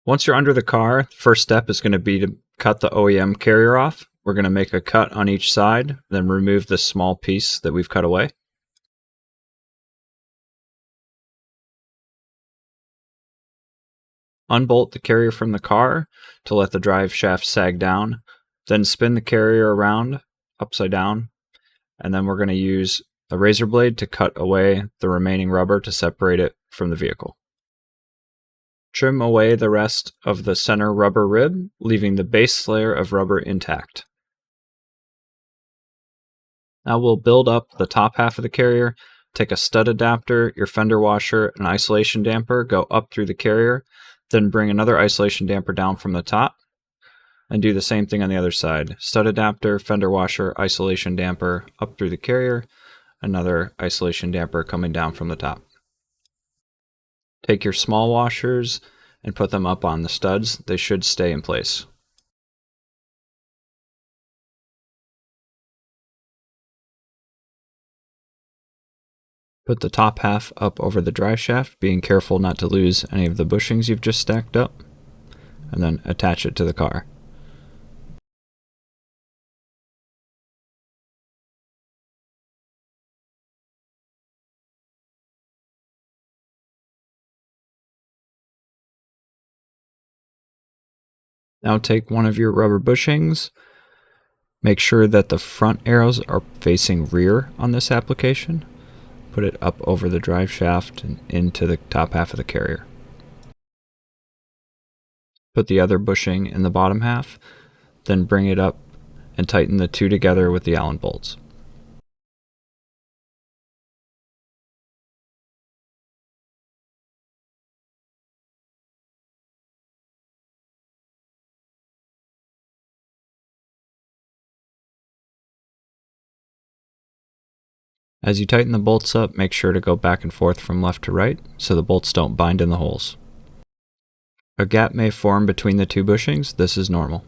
Once you're under the car, the first step is going to be to cut the OEM carrier off. We're going to make a cut on each side, then remove this small piece that we've cut away. Unbolt the carrier from the car to let the drive shaft sag down, then spin the carrier around upside down, and then we're going to use a razor blade to cut away the remaining rubber to separate it from the vehicle. Trim away the rest of the center rubber rib, leaving the base layer of rubber intact. Now we'll build up the top half of the carrier. Take a stud adapter, your fender washer, and isolation damper, go up through the carrier, then bring another isolation damper down from the top, and do the same thing on the other side. Stud adapter, fender washer, isolation damper, up through the carrier, another isolation damper coming down from the top. Take your small washers and put them up on the studs. They should stay in place. Put the top half up over the drive shaft, being careful not to lose any of the bushings you've just stacked up, and then attach it to the car. Now take one of your rubber bushings. Make sure that the front arrows are facing rear on this application. Put it up over the drive shaft and into the top half of the carrier. Put the other bushing in the bottom half, then bring it up and tighten the two together with the Allen bolts. As you tighten the bolts up, make sure to go back and forth from left to right so the bolts don't bind in the holes. A gap may form between the two bushings. This is normal.